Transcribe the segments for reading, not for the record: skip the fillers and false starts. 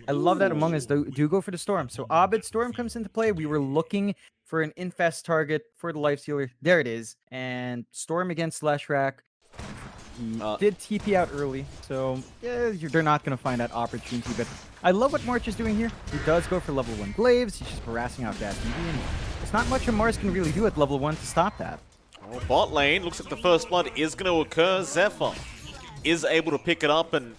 I love that Among Us do go for the Storm. So Abed Storm comes into play. We were looking for an infest target for the Lifestealer. There it is. And Storm against Slash Rack. He did TP out early, so yeah, they're not going to find that opportunity. But I love what March is doing here. He does go for level 1 Glaives. He's just harassing out Gas TV, and there's not much Mars can really do at level 1 to stop that. Well, bot lane, looks like the first blood is going to occur. Zephyr is able to pick it up, and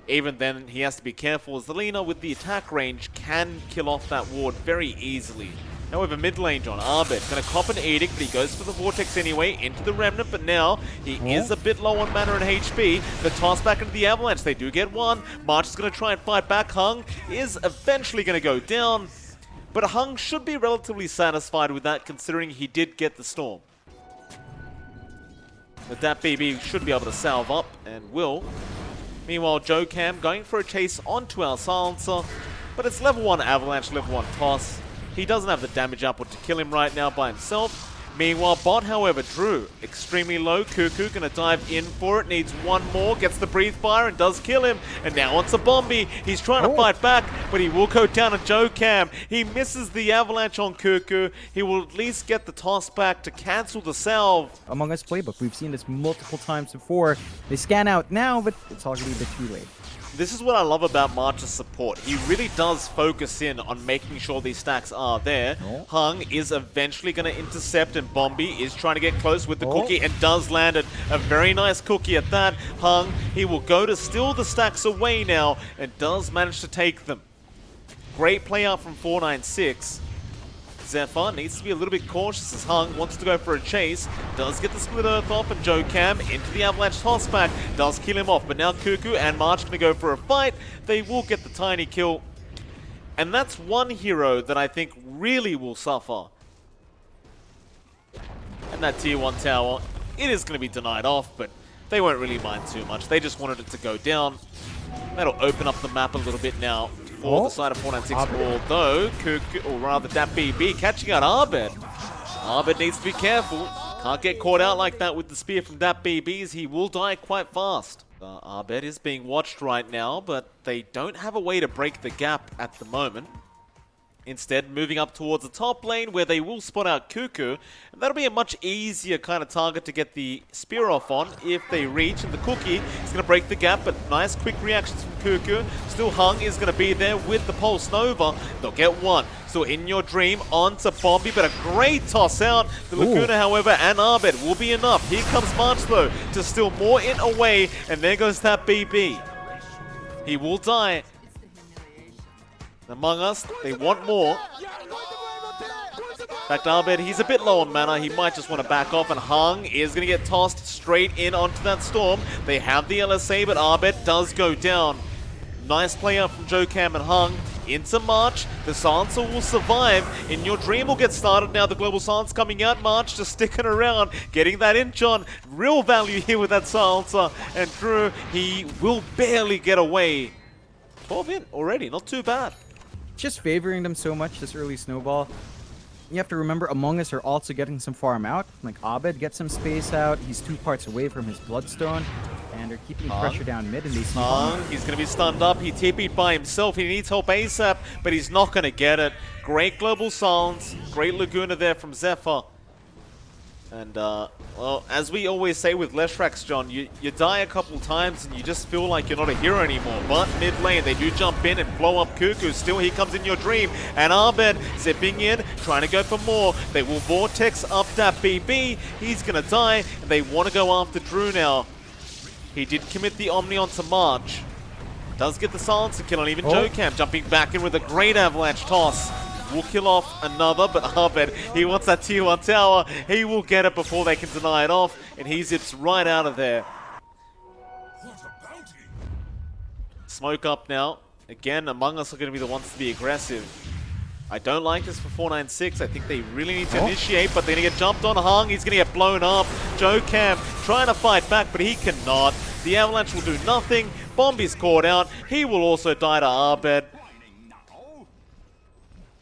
even then he has to be careful as the Lina with the attack range can kill off that ward very easily. However, mid lane, John, Abed going to cop an Edict, but he goes for the Vortex anyway, into the Remnant, but now he is a bit low on mana and HP. The toss back into the Avalanche, they do get one. March is going to try and fight back. Hung is eventually going to go down, but Hung should be relatively satisfied with that considering he did get the Storm. But that BB should be able to salve up, and will. Meanwhile, Joe Cam going for a chase onto our Silencer, but it's level 1 Avalanche, level 1 toss. He doesn't have the damage output to kill him right now by himself. Meanwhile, bot, however, Drew, extremely low. Cuckoo going to dive in for it. Needs one more. Gets the breathe fire and does kill him. And now onto Bombi. He's trying to fight back, but he will go down to Joe Cam. He misses the avalanche on Cuckoo. He will at least get the toss back to cancel the salve. Among Us playbook, we've seen this multiple times before. They scan out now, but it's already a bit too late. This is what I love about March's support. He really does focus in on making sure these stacks are there. Hung is eventually going to intercept, and Bombi is trying to get close with the cookie and does land it. A very nice cookie at that. Hung, he will go to steal the stacks away now and does manage to take them. Great play out from 496. Zephyr needs to be a little bit cautious as Hung wants to go for a chase. Does get the split earth off, and Joe Cam into the avalanche toss back. Does kill him off, but now Cuckoo and March going to go for a fight. They will get the tiny kill. And that's one hero that I think really will suffer. And that tier 1 tower, it is going to be denied off, but they won't really mind too much. They just wanted it to go down. That'll open up the map a little bit now for the side of 496, although Cuckoo, or rather that BB, catching out Abed. Abed needs to be careful. Can't get caught out like that with the spear from that BB, as he will die quite fast. Abed is being watched right now, but they don't have a way to break the gap at the moment. Instead, moving up towards the top lane where they will spot out Cuckoo. And that'll be a much easier kind of target to get the spear off on if they reach. And the cookie is going to break the gap, but nice quick reactions from Cuckoo. Still Hung is going to be there with the Pulse Nova. They'll get one. Still in your dream onto Bombi, but a great toss out. The Laguna, however, and Abed will be enough. Here comes March though to steal more in away. And there goes that BB. He will die. Among Us, they want more. In fact, Abed, he's a bit low on mana. He might just want to back off, and Hung is going to get tossed straight in onto that Storm. They have the LSA, but Abed does go down. Nice play out from Joe Cam and Hung. Into March. The Silencer will survive. In Your Dream will get started now. The Global Silence coming out. March just sticking around. Getting that inch on. Real value here with that Silencer. And Drew, he will barely get away. 12 in already. Not too bad. Just favoring them so much this early snowball. You have to remember, Among Us are also getting some farm out. Like Abed gets some space out. He's 2 parts away from his Bloodstone. And they're keeping pressure down mid, and they see he's going to be stunned up. He TP'd by himself. He needs help ASAP, but he's not going to get it. Great Global Silence. Great Laguna there from Zephyr. And, well, as we always say with Leshrax, John, you die a couple times and you just feel like you're not a hero anymore. But mid lane, they do jump in and blow up Cuckoo. Still, he comes in Your Dream. And Abed zipping in, trying to go for more. They will Vortex up that BB. He's going to die, and they want to go after Drew now. He did commit the Omni onto March. Does get the Silencer kill on even Joe Cam, jumping back in with a great avalanche toss. Will kill off another, but Abed, he wants that tier 1 tower. He will get it before they can deny it off, and he zips right out of there. Smoke up now. Again, Among Us are going to be the ones to be aggressive. I don't like this for 496. I think they really need to initiate, but they're going to get jumped on. Hung, he's going to get blown up. Joe Cam trying to fight back, but he cannot. The avalanche will do nothing. Bombi's caught out. He will also die to Abed.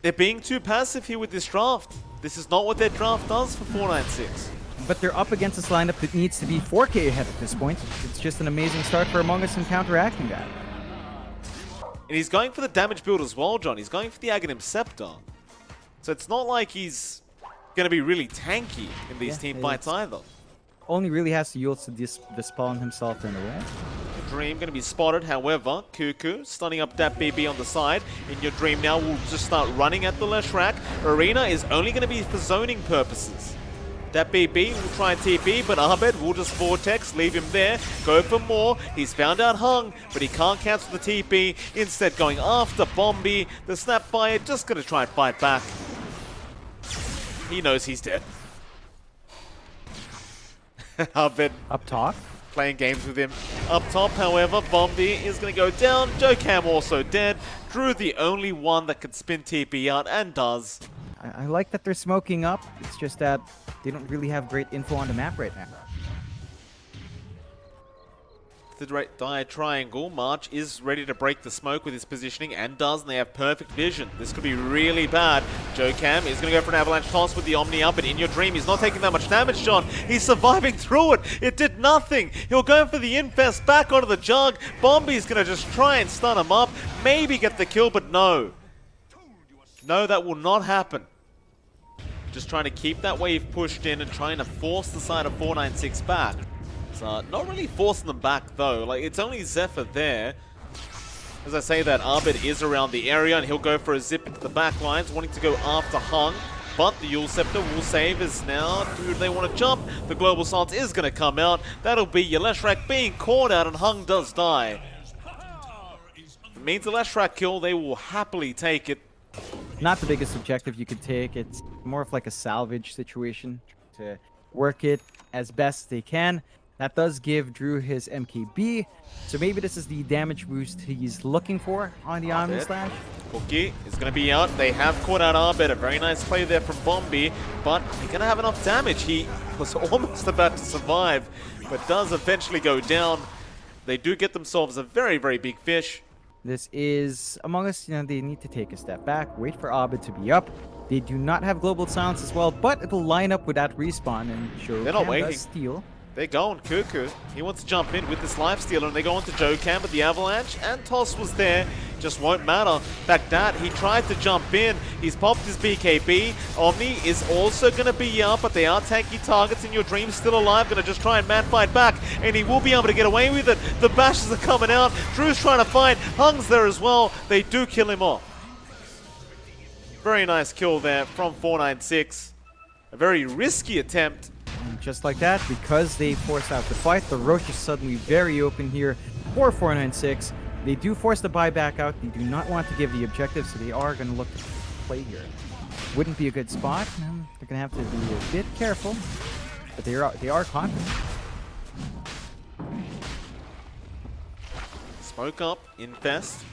They're being too passive here with this draft. This is not what their draft does for 496. But they're up against this lineup that needs to be 4K ahead at this point. It's just an amazing start for Among Us in counteracting that. And he's going for the damage build as well, John. He's going for the Aghanim Scepter. So it's not like he's going to be really tanky in these team fights either. Only really has to use to dispel himself in a way. Dream going to be spotted, however, Cuckoo stunning up that BB on the side. In your Dream now will just start running at the Leshrac. Arena is only going to be for zoning purposes. That BB will try and TP, but Abed will just Vortex, leave him there, go for more. He's found out Hung, but he can't cancel the TP. Instead going after Bombi. The Snapfire just going to try and fight back. He knows he's dead. Abed Up top. Playing games with him. Up top, however, Bombi is going to go down. Jokam also dead. Drew the only one that can spin TP out, and does. I like that they're smoking up. It's just that they don't really have great info on the map right now. The dire triangle. March is ready to break the smoke with his positioning, and does, and they have perfect vision. This could be really bad. Jokam is going to go for an avalanche toss with the Omni up, but in your Dream, he's not taking that much damage, John. He's surviving through it. It did nothing. He'll go for the Infest back onto the Jug. Bombi's going to just try and stun him up, maybe get the kill, but no. No, that will not happen. Just trying to keep that wave pushed in and trying to force the side of 496 back. So not really forcing them back though. Like, it's only Zephyr there. As I say that, Abed is around the area and he'll go for a zip into the back lines, wanting to go after Hung. But the Yule Scepter will save as now. Do they want to jump? The Global Silence is going to come out. That'll be Leshrac being caught out, and Hung does die. If it means a Leshrac kill, they will happily take it. Not the biggest objective you could take. It's more of like a salvage situation to work it as best they can. That does give Drew his MKB, so maybe this is the damage boost he's looking for on the Omni Slash. Cookie is going to be out. They have caught out Abed. A very nice play there from Bombi, but they're going to have enough damage. He was almost about to survive, but does eventually go down. They do get themselves a very, very big fish. This is Among Us. You know, they need to take a step back, wait for Abed to be up. They do not have Global Silence as well, but it'll line up with that respawn and show. They're not waiting. Steal. They're going. Cuckoo, he wants to jump in with this lifestealer, and they go on to Jokam, but the avalanche and toss was there. Just won't matter. In fact, that he tried to jump in. He's popped his BKB. Omni is also going to be up, but they are tanky targets. In your Dream still alive. Going to just try and man fight back, and he will be able to get away with it. The bashes are coming out. Drew's trying to fight. Hung's there as well. They do kill him off. Very nice kill there from 496. A very risky attempt. And just like that, because they force out the fight, the Roche is suddenly very open here for 496. They do force the buyback out. They do not want to give the objective, so they are going to look to play here. Wouldn't be a good spot. They're going to have to be a bit careful, but they are confident. Smoke up, Infest.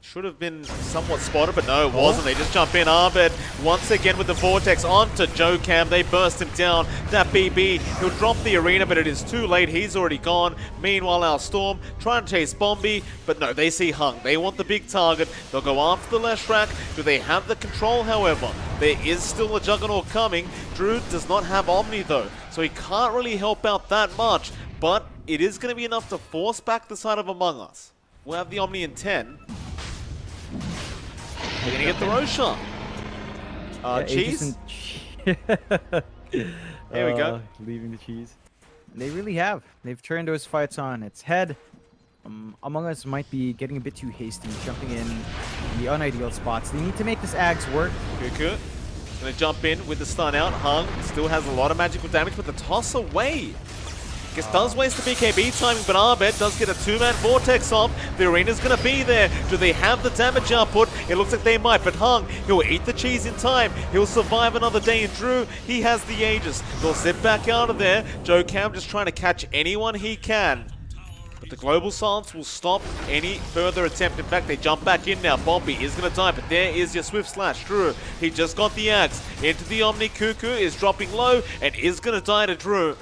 Should have been somewhat spotted, but no, it wasn't. They just jump in. Abed once again with the Vortex onto Jokam. They burst him down. That BB, he'll drop the arena, but it is too late. He's already gone. Meanwhile, our Storm trying to chase Bombi, but no, they see Hung. They want the big target. They'll go after the Leshrac. Do they have the control, however? There is still a Juggernaut coming. Drew does not have Omni, though, so he can't really help out that much, but it is going to be enough to force back the side of Among Us. We'll have the Omni in 10. We're going to get the Roshan. Cheese? Here we go. Leaving the cheese. They really have. They've turned those fights on its head. Among Us might be getting a bit too hasty, jumping in the unideal spots. They need to make this Ags work. Cuckoo going to jump in with the stun out. Hung still has a lot of magical damage, but the toss away. Guess does waste the BKB timing, but Abed does get a two-man Vortex off. The arena's going to be there. Do they have the damage output? It looks like they might, but Hung, he'll eat the cheese in time. He'll survive another day, and Drew, he has the Aegis. They'll zip back out of there. Jokam just trying to catch anyone he can. But the Global Silence will stop any further attempt. In fact, they jump back in now. Bombi is going to die, but there is your Swift Slash. Drew, he just got the axe into the Omni. Cuckoo is dropping low and is going to die to Drew.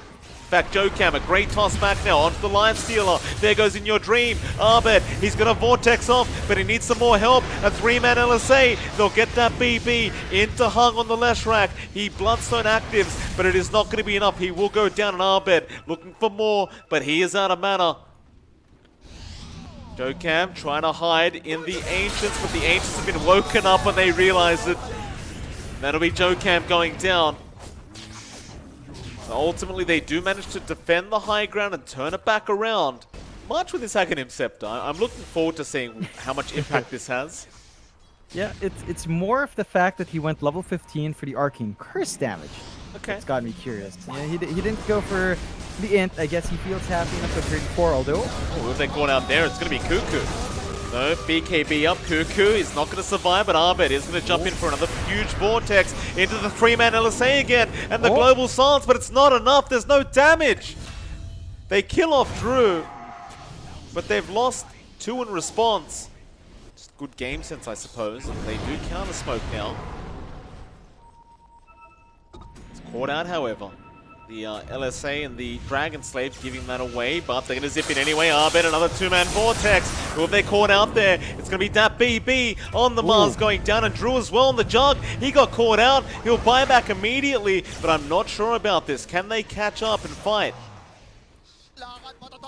Back Jokam, a great toss back now onto the Lion Stealer. There goes In Your Dream. Abed, he's going to Vortex off, but he needs some more help. A three-man LSA. They'll get that BB into Hung on the Leshrac. He Bloodstone actives, but it is not going to be enough. He will go down on Abed, looking for more, but he is out of mana. joKam trying to hide in the Ancients, but the Ancients have been woken up when they realize it. That'll be joKam going down. So ultimately, they do manage to defend the high ground and turn it back around. Much with his Aghanim Scepter. I'm looking forward to seeing how much impact this has. Yeah, it's more of the fact that he went level 15 for the Arcane Curse damage. Okay. It's got me curious. Yeah, he didn't go for the Int. I guess he feels happy enough with 34, although... Oh, if they're going out there, it's going to be Cuckoo. No, BKB up. Cuckoo is not going to survive, but Abed is going to jump in for another huge vortex into the 3-man LSA again, and the global silence, but it's not enough. There's no damage. They kill off Drew, but they've lost 2 in response. Just good game sense, I suppose. They do counter smoke now. It's caught out, however. The LSA and the Dragon Slave giving that away, but they're going to zip in anyway. Abed, another 2-man vortex. Who have they caught out there? It's going to be that BB on the Mars going down, and Drew as well on the Jug. He got caught out. He'll buy back immediately, but I'm not sure about this. Can they catch up and fight?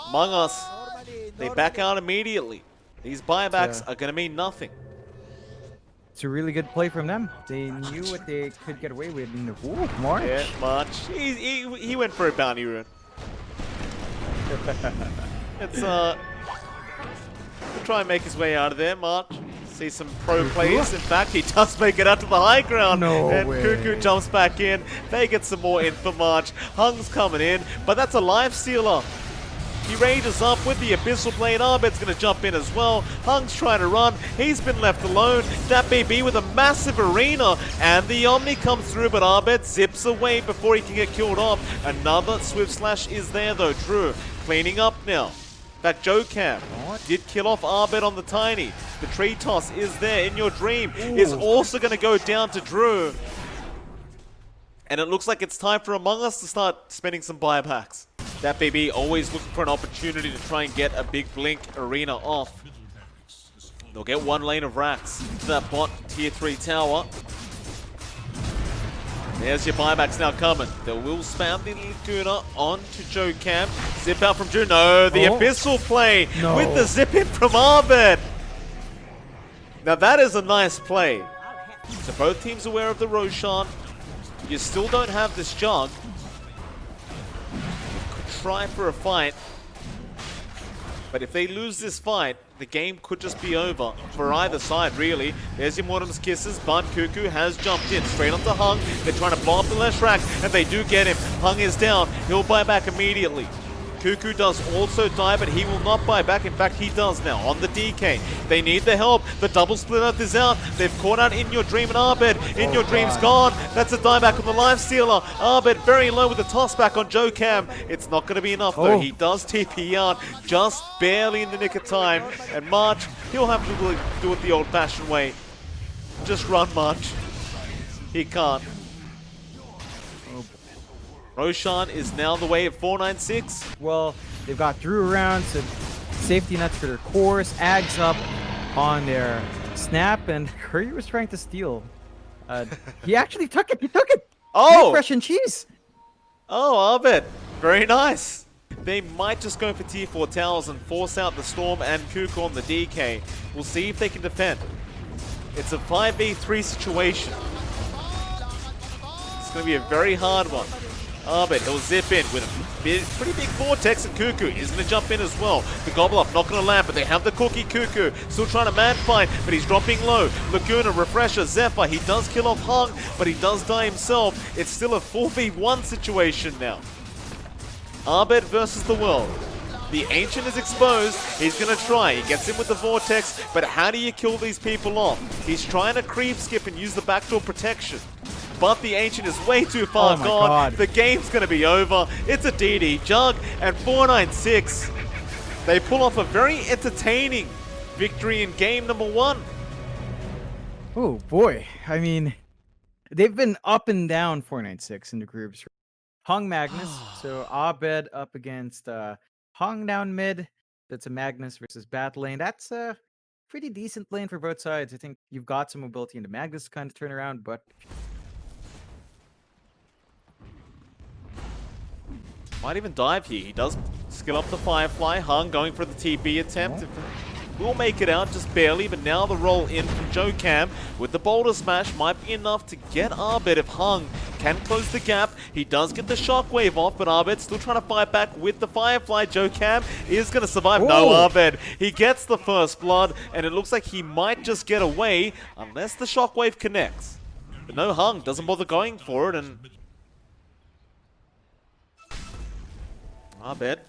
Among Us, they back out immediately. These buybacks are going to mean nothing. It's a really good play from them. They knew what they could get away with in the March. Yeah, March. He went for a bounty rune. It's we'll try and make his way out of there, March. See some pro plays. In fact, he does make it out to the high ground. And Cuckoo jumps back in. They get some more in for March. Hung's coming in, but that's a life stealer. He rages up with the Abyssal Blade. Abed's going to jump in as well. Hung's trying to run. He's been left alone. That BB with a massive arena. And the Omni comes through, but Abed zips away before he can get killed off. Another Swift Slash is there, though. Drew cleaning up now. That joKam did kill off Abed on the Tiny. The tree toss is there in your dream. Is also going to go down to Drew. And it looks like it's time for Among Us to start spending some buybacks. That BB always looking for an opportunity to try and get a big Blink arena off. They'll get 1 lane of racks to that bot tier 3 tower. There's your buybacks now coming. They will spam the Laguna onto joKam. Zip out from Drew. No, the Abyssal play with the zip in from Abed. Now that is a nice play. So both teams aware of the Roshan. You still don't have this Jug. Try for a fight, but if they lose this fight, the game could just be over for either side, really. There's your Mortem's Kisses, but Cuckoo has jumped in straight onto Hung. They're trying to blow up the Leshrac, and they do get him. Hung is down. He'll buy back immediately. Cuckoo does also die, but he will not buy back. In fact, he does now on the DK. They need the help. The double split up is out. They've caught out In Your Dream and Abed. In Your Dream's gone. That's a dieback on the Life Stealer. Abed very low with the toss back on joKam. It's not going to be enough, though. He does TP out just barely in the nick of time. And March, he'll have to do it the old-fashioned way. Just run, March. He can't. Roshan is now the way of 496. Well, they've got Drew around, so safety nets for their cores, Ags up on their snap, and Curry was trying to steal. He actually took it. He took it. Oh! Fresh and cheese. Oh, Abed. Very nice. They might just go for tier 4 towers and force out the Storm and Cuckoo on the DK. We'll see if they can defend. It's a 5v3 situation. It's going to be a very hard one. Abed, he'll zip in with a pretty big vortex, and Cuckoo is going to jump in as well. The Gobble Up not going to land, but they have the cookie. Cuckoo still trying to man fight, but he's dropping low. Laguna, Refresher, Zephyr, he does kill off Hung, but he does die himself. It's still a 4v1 situation now. Abed versus the world. The Ancient is exposed. He's going to try. He gets in with the Vortex, but how do you kill these people off? He's trying to creep skip and use the backdoor protection. But the Ancient is way too far gone. The game's going to be over. It's a DD Jug, and 496. They pull off a very entertaining victory in game number 1. Oh boy, I mean, they've been up and down 496 in the groups. Hung Magnus, so Abed up against Hung down mid. That's a Magnus versus Bat lane. That's a pretty decent lane for both sides. I think you've got some mobility in the Magnus to kind of turn around, but might even dive here. He does skill up the Firefly. Hung going for the TP attempt. will make it out, just barely, but now the roll in from joekam with the boulder smash might be enough to get Abed if Hung can close the gap. He does get the shockwave off, but Abed still trying to fight back with the Firefly. joekam is going to survive. Whoa. No, Abed, he gets the first blood, and it looks like he might just get away unless the shockwave connects. But no, Hung doesn't bother going for it, and Abed,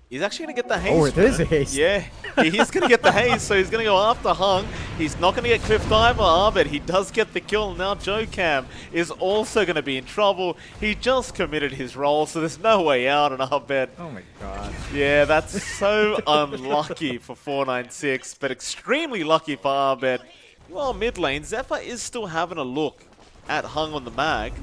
he's actually going to get the haze. Oh, it is a haze. Yeah, he's going to get the haze, so he's going to go after Hung. He's not going to get Cliff Diver, Abed. He does get the kill. Now joekam is also going to be in trouble. He just committed his roll, so there's no way out, and Abed. Oh my god. Yeah, that's so unlucky for 496, but extremely lucky for Abed. Well, mid lane, Zephyr is still having a look at Hung on the mag.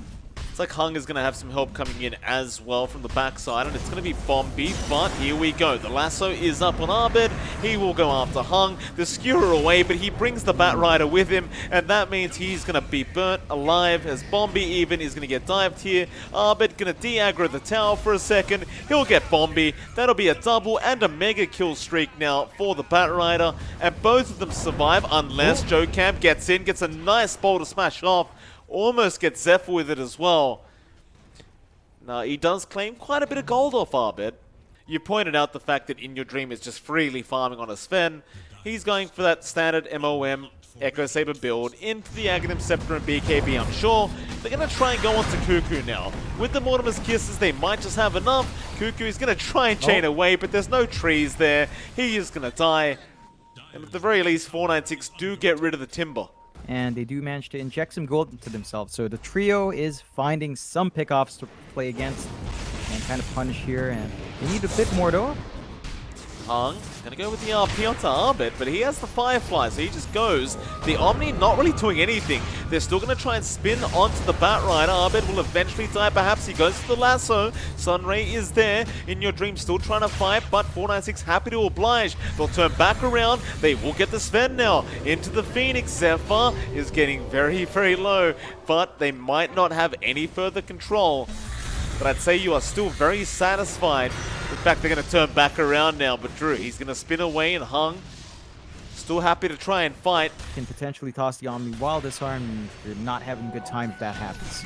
It's like Hung is going to have some help coming in as well from the backside, and it's going to be Bombi, but here we go. The lasso is up on Abed. He will go after Hung. The skewer away, but he brings the Bat Rider with him, and that means he's going to be burnt alive as Bombi even is going to get dived here. Abed going to de-aggro the tower for a second. He'll get Bombi. That'll be a double and a mega kill streak now for the Bat Rider, and both of them survive unless joekam gets in, gets a nice boulder smash off. Almost gets Zephyr with it as well. Now, he does claim quite a bit of gold off Abed. You pointed out the fact that In Your Dream is just freely farming on a Sven. He's going for that standard MOM Echo Saber build into the Aghanim Scepter and BKB, I'm sure. They're going to try and go on to Cuckoo now. With the Mortimer's Kisses, they might just have enough. Cuckoo is going to try and chain away, but there's no trees there. He is going to die. And at the very least, 496 do get rid of the Timber. And they do manage to inject some gold into themselves. So the trio is finding some pickoffs to play against and kind of punish here. And they need a bit more though. Hung gonna go with the RP onto Abed, but he has the Firefly, so he just goes. The Omni not really doing anything. They're still gonna try and spin onto the Bat Rider. Abed will eventually die, perhaps. He goes to the lasso. Sunray is there. In Your Dream still trying to fight, but 496 happy to oblige. They'll turn back around. They will get the Sven now into the Phoenix. Zephyr is getting very, very low, but they might not have any further control. But I'd say you are still very satisfied. In fact, they're going to turn back around now. But Drew, he's going to spin away, and Hung still happy to try and fight. Can potentially toss the Omni while disarm. You're not having a good time if that happens.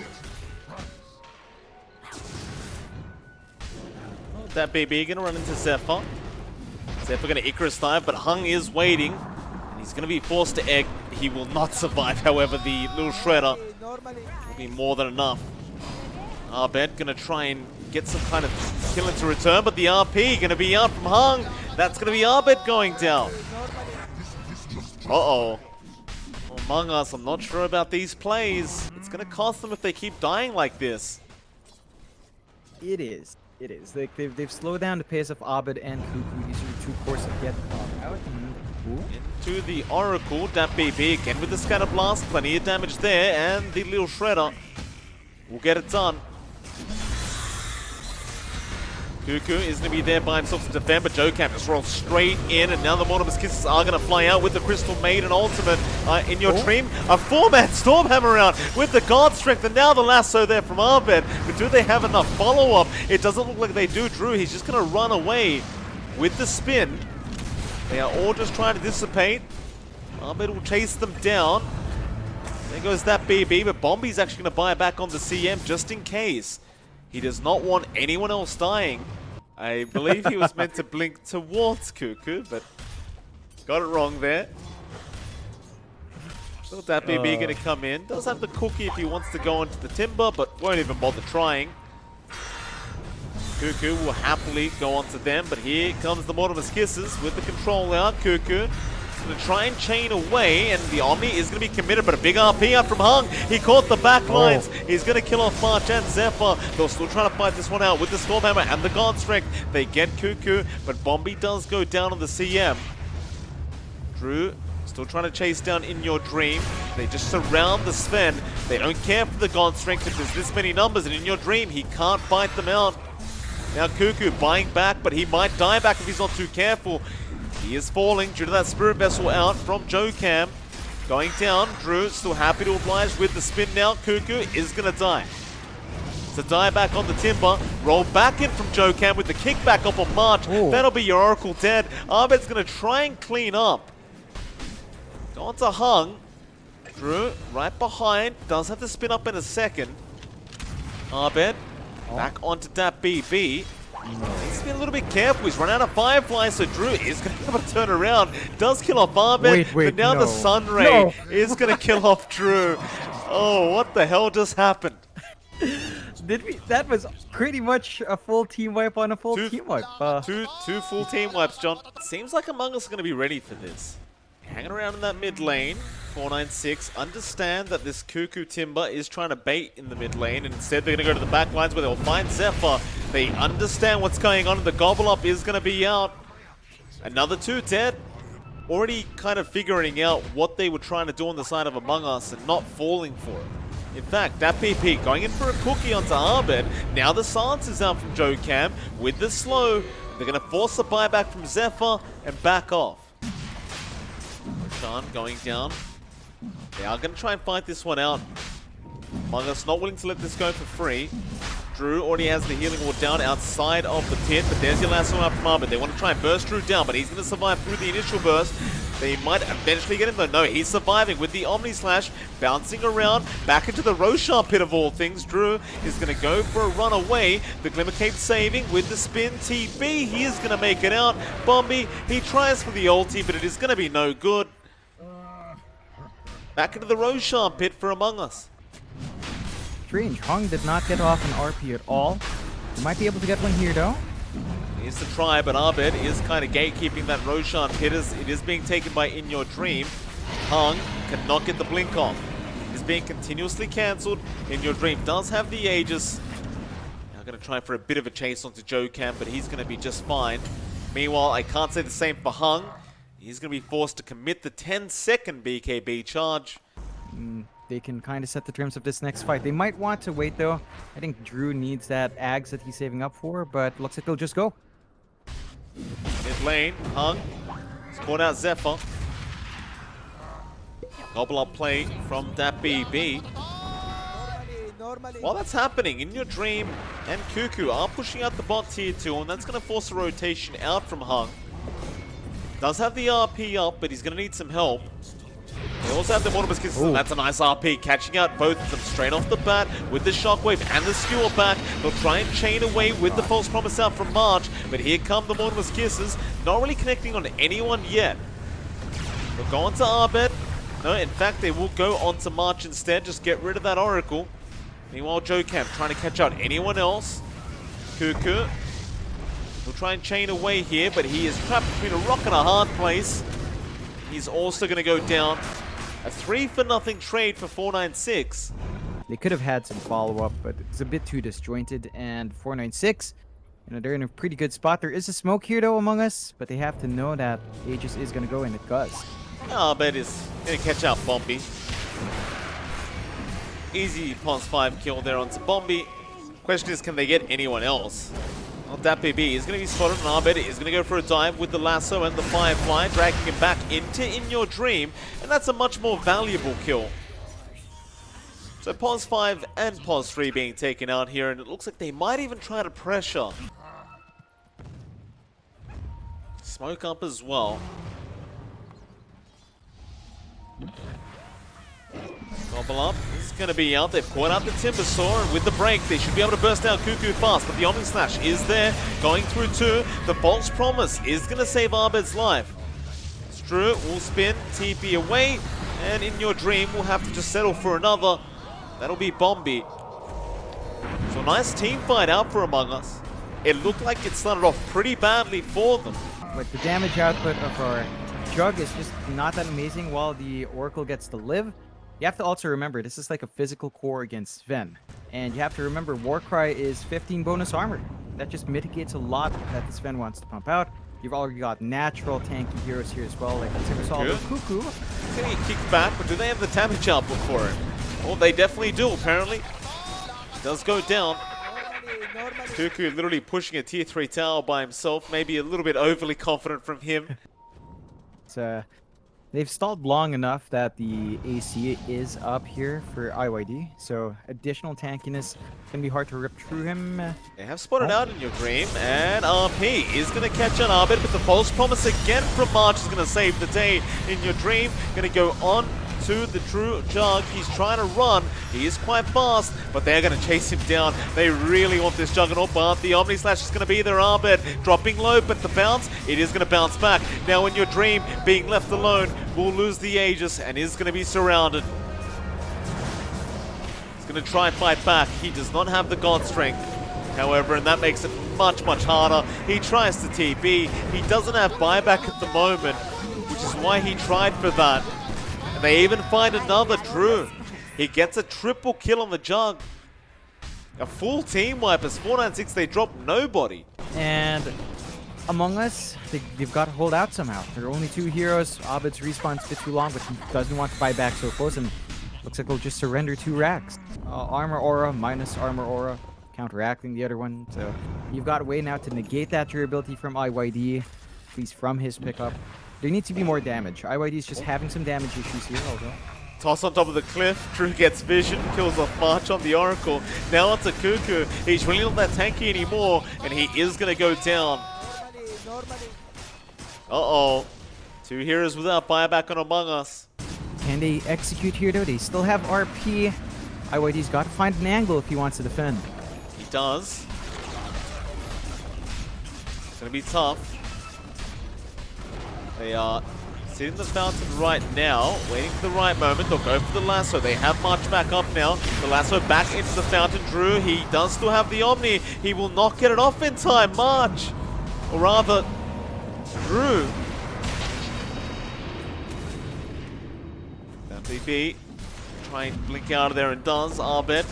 That BB going to run into Zephyr. Zephyr going to Icarus dive, but Hung is waiting. And he's going to be forced to egg. He will not survive, however. The little Shredder will be more than enough. Abed gonna try and get some kind of kill into return, but the RP gonna be out from Hung. That's gonna be Abed going down. Uh-oh. Among Us, I'm not sure about these plays. It's gonna cost them if they keep dying like this. It is. It is. They've slowed down the pace of Abed and Cuckoo. These are the two cores that get out. Into the Oracle, that BB again with the Scatter Blast. Plenty of damage there, and the little Shredder will get it done. Cuckoo is going to be there by himself to defend, but joekam just rolls straight in, and now the Mortimer's Kisses are going to fly out with the Crystal Maiden ultimate. In Your Dream, a 4-man Stormhammer out with the God Strength, and now the lasso there from Abed. But do they have enough follow-up? It doesn't look like they do. Drew, he's just going to run away with the spin. They are all just trying to dissipate. Abed will chase them down. There goes that BB, but Bombi's actually going to buy back on the CM just in case. He does not want anyone else dying. I believe he was meant to blink towards Cuckoo, but got it wrong there. Thought that BB going to come in. Does have the cookie if he wants to go into the Timber, but won't even bother trying. Cuckoo will happily go onto them, but here comes the Mortimer's Kisses with the control out. Cuckoo going to try and chain away, and the Omni is going to be committed, but a big RP out from Hung. He caught the back lines. He's going to kill off March and Zephyr. They'll still try to fight this one out with the Stormhammer and the God Strength. They get Cuckoo, but Bombi does go down on the CM. Drew still trying to chase down In Your Dream. They just surround the Sven. They don't care for the God Strength if there's this many numbers, and In Your Dream, he can't fight them out. Now Cuckoo buying back, but he might die back if he's not too careful. He is falling due to that Spirit Vessel out from joekam. Going down, Drew still happy to oblige with the spin now. Cuckoo is going to die. to die back on the Timber. Roll back in from johnxfire with the kickback up on March. Ooh. That'll be your Oracle dead. Abed's going to try and clean up. Go on to Hung. Drew right behind. Does have to spin up in a second. Abed back onto that BB. Needs to be a little bit careful. He's run out of Firefly, so Drew is going to be able to turn around. Does kill off Abed, but now the Sunray is going to kill off Drew. Oh, what the hell just happened? That was pretty much a full team wipe on a full team wipe. Two full team wipes, John. Seems like Among Us are going to be ready for this. Hanging around in that mid lane. 496 understand that this Cuckoo Timber is trying to bait in the mid lane, and instead they're going to go to the back lines where they'll find Zephyr. They understand what's going on, and the Gobble Up is going to be out. Another 2 dead. Already kind of figuring out what they were trying to do on the side of Among Us and not falling for it. In fact, that PP going in for a cookie onto Abed. Now the silence is out from johnxfire with the slow. They're going to force a buyback from Zephyr and back off. Roshan going down. They are going to try and fight this one out. Among Us not willing to let this go for free. Drew already has the healing ward down outside of the pit, but there's your last one up from Abed. They want to try and burst Drew down, but he's going to survive through the initial burst. They might eventually get him, though. No, he's surviving with the Omni Slash, bouncing around, back into the Roshan pit of all things. Drew is going to go for a run away. The Glimmer Cape saving with the spin TB. He is going to make it out. Bombi, he tries for the ulti, but it is going to be no good. Back into the Roshan pit for Among Us. Strange. Hung did not get off an RP at all. He might be able to get one here, though. Here's the try, but Abed is kind of gatekeeping that Roshan pit as it is being taken by In Your Dream. Hung cannot get the blink off. It is being continuously cancelled. In Your Dream does have the Aegis. Now going to try for a bit of a chase onto johnxfire, but he's going to be just fine. Meanwhile, I can't say the same for Hung. He's going to be forced to commit the 10-second BKB charge. They can kind of set the terms of this next fight. They might want to wait, though. I think Drew needs that Ags that he's saving up for, but looks like they'll just go. Mid lane, Hung. Scored out Zephyr. Gobble Up play from that BB. While that's happening, In Your Dream and Cuckoo are pushing out the bot tier 2, and that's going to force a rotation out from Hung. Does have the RP up, but he's going to need some help. They also have the Mortimer's Kisses, and that's a nice RP, catching out both of them straight off the bat with the Shockwave and the Skewer back. They'll try and chain away with the False Promise out from March, but here come the Mortimer's Kisses, not really connecting on anyone yet. They'll go on to Abed. No, in fact, they will go on to March instead, just get rid of that Oracle. Meanwhile, johnxfire trying to catch out anyone else. Cuckoo. He'll try and chain away here, but he is trapped between a rock and a hard place. He's also going to go down. A 3-for-0 trade for 496. They could have had some follow-up, but it's a bit too disjointed. And 496, they're in a pretty good spot. There is a smoke here, though, Among Us, but they have to know that Aegis is going to go, and it does. Abed is going to catch out Bombi. Easy +5 kill there onto Bombi. Question is, can they get anyone else? Well, that BB is going to be spotted, and Abed is going to go for a dive with the lasso and the Firefly, dragging him back into In Your Dream, and that's a much more valuable kill. So +5 and +3 being taken out here, and it looks like they might even try to pressure. Smoke up as well. Gobble Up is going to be out. They've caught out the Timbersaw, and with the break, they should be able to burst out Cuckoo fast. But the Omni Slash is there, going through 2. The False Promise is going to save Abed's life. Drew will spin, TP away, and In Your Dream will have to just settle for another. That'll be Bombi. So nice team fight out for Among Us. It looked like it started off pretty badly for them. But the damage output of our Jug is just not that amazing while the Oracle gets to live. You have to also remember, this is like a physical core against Sven. And you have to remember, Warcry is 15 bonus armor. That just mitigates a lot that the Sven wants to pump out. You've already got natural tanky heroes here as well, like the Timbersaw, Cuckoo. He's going to get kicked back, but do they have the damage output for it? Well, they definitely do, apparently. Does go down. Cuckoo literally pushing a tier 3 tower by himself, maybe a little bit overly confident from him. It's They've stalled long enough that the AC is up here for IYD, so additional tankiness can be hard to rip through him. They have spotted out in your dream, and RP is going to catch an Arbit, but the false promise again from March is going to save the day in your dream. Going to go on to the true Jug. He's trying to run. He is quite fast, but they're going to chase him down. They really want this Juggernaut, but the Omni Slash is going to be their Arbit. Dropping low, but the bounce, it is going to bounce back. Now in your dream, being left alone, will lose the Aegis and is going to be surrounded. He's going to try and fight back. He does not have the God Strength, however, and that makes it much, much harder. He tries to TP. He doesn't have buyback at the moment, which is why he tried for that. And they even find another Drew. He gets a triple kill on the Jug. A full team wipe as 496, they drop nobody. And Among Us, they've got to hold out somehow. There are only 2 heroes. Abed's respawn's a bit too long, but he doesn't want to buy back so close, and looks like he'll just surrender 2 racks. Armor Aura minus Armor Aura, counteracting the other one. So you've got a way now to negate that durability from IYD, at least from his pickup. There needs to be more damage. IYD is just having some damage issues here, although. Toss on top of the cliff. Drew gets vision, kills off March on the Oracle. Now onto Cuckoo. He's really not that tanky anymore, and he is going to go down. Uh-oh. 2 heroes without buyback on Among Us. Can they execute here, though? They still have RP. IYD's got to find an angle if he wants to defend. He does. It's going to be tough. They are sitting the fountain right now, waiting for the right moment. They'll go for the lasso. They have March back up now. The lasso back into the fountain. Drew, he does still have the Omni. He will not get it off in time. March. Or rather, Drew. MVP. Try and blink out of there and does. Arbet.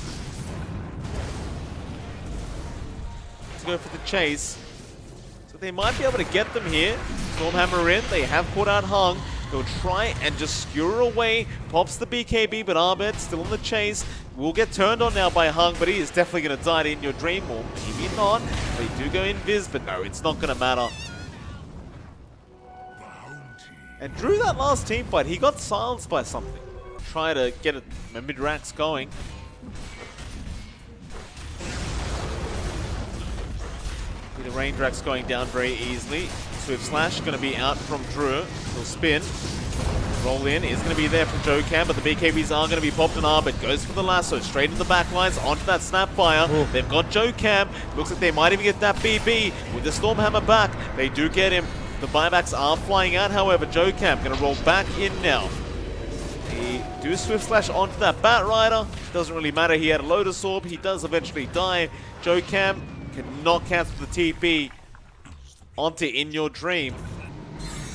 Let's go for the chase. So they might be able to get them here. Stormhammer in. They have put out Hung. They'll try and just skewer away. Pops the BKB, but Arbet still on the chase. Will get turned on now by Hung, but he is definitely going to die in your dream, or maybe not. They do go invis, but no, it's not going to matter. And Drew, that last team fight, he got silenced by something. Try to get a mid-racks going. See the range racks going down very easily. Swift Slash going to be out from Drew. He'll spin. Roll in is going to be there from JoeCam, but the BKBs are going to be popped and Arbit goes for the lasso, straight in the back lines, onto that Snapfire. Ooh. They've got JoeCam. Looks like they might even get that BB with the Stormhammer back. They do get him. The buybacks are flying out, however. JoeCam going to roll back in now. They do Swift Slash onto that Bat Rider. Doesn't really matter. He had a Lotus Orb. He does eventually die. JoeCam cannot cancel the TP onto In Your Dream.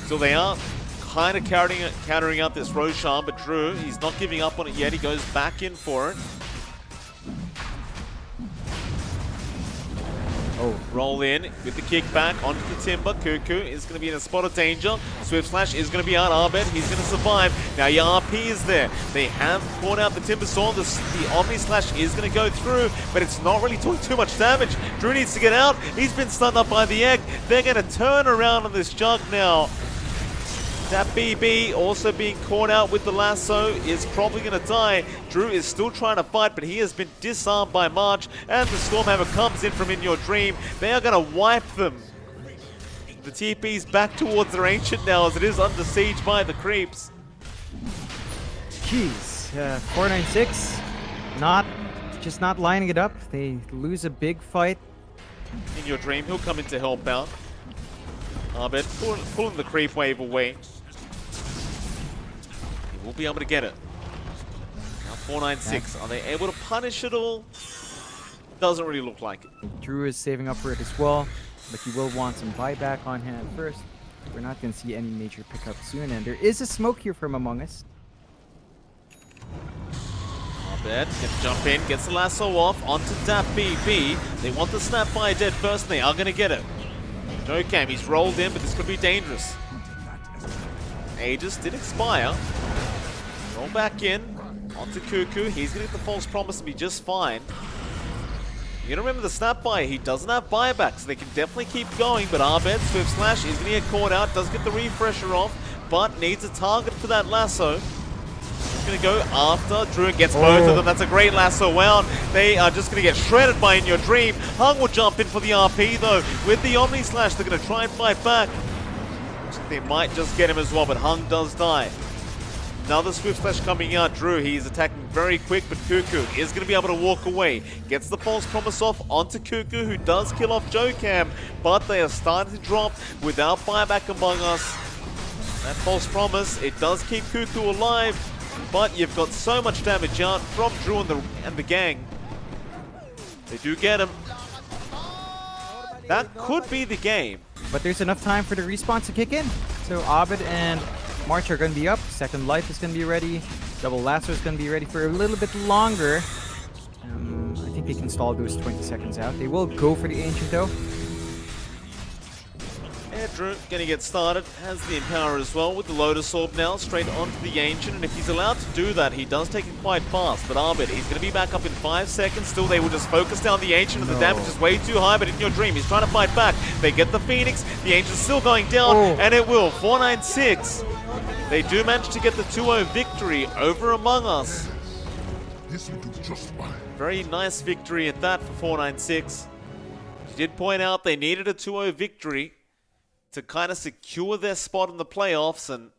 So they are kind of countering out this Roshan, but Drew, he's not giving up on it yet. He goes back in for it. Oh, roll in with the kickback onto the Timber. Cuckoo is going to be in a spot of danger. Swift Slash is going to be out. Arbet, he's going to survive. Now your RP is there. They have caught out the Timber Storm. The Omni Slash is going to go through, but it's not really doing too much damage. Drew needs to get out. He's been stunned up by the egg. They're going to turn around on this Jug now. That BB also being caught out with the lasso is probably going to die. Drew is still trying to fight, but he has been disarmed by March, and the Stormhammer comes in from In Your Dream. They are going to wipe them. The TP's back towards their Ancient now as it is under siege by the creeps. Jeez, 496, just not lining it up. They lose a big fight. In Your Dream, he'll come in to help out. Arbet pulling the creep wave away. He will be able to get it. Now 496. Are they able to punish it all? Doesn't really look like it. Drew is saving up for it as well, but he will want some buyback on hand first. We're not going to see any major pickup soon, and there is a smoke here from Among Us. Arbet can jump in, gets the lasso off onto that BB. They want the Snapfire dead first, and they are going to get it. JoeCam, he's rolled in, but this could be dangerous. Aegis did expire. Roll back in. Onto Cuckoo. He's going to get the false promise and be just fine. You gotta remember the Snapfire, he doesn't have buyback, so they can definitely keep going, but Arbet, Swift Slash is going to get caught out, does get the refresher off, but needs a target for that lasso. He's going to go after Drew and gets both of them. That's a great lasso out. They are just going to get shredded by In Your Dream. Hung will jump in for the RP though. With the Omni Slash, they're going to try and fight back. They might just get him as well, but Hung does die. Another Swift Slash coming out. Drew, he's attacking very quick, but Cuckoo is going to be able to walk away. Gets the False Promise off onto Cuckoo, who does kill off Jokam, but they are starting to drop without buyback among us. That False Promise, it does keep Cuckoo alive, but you've got so much damage out from Drew and the gang. They do get him. That could be the game. But there's enough time for the respawn to kick in. So Abed and March are going to be up. Second Life is going to be ready. Double Lasso is going to be ready for a little bit longer. I think they can stall those 20 seconds out. They will go for the Ancient though. Yeah, Drew gonna get started, has the Empower as well with the Lotus Orb now, straight onto the Ancient, and if he's allowed to do that, he does take it quite fast, but Arbit, he's gonna be back up in 5 seconds, still they will just focus down the Ancient, and the damage is way too high, but In Your Dream, he's trying to fight back, they get the Phoenix, the Ancient's still going down, and it will, 496. They do manage to get the 2-0 victory over Among Us. Very nice victory at that for 496. You did point out they needed a 2-0 victory to kind of secure their spot in the playoffs, and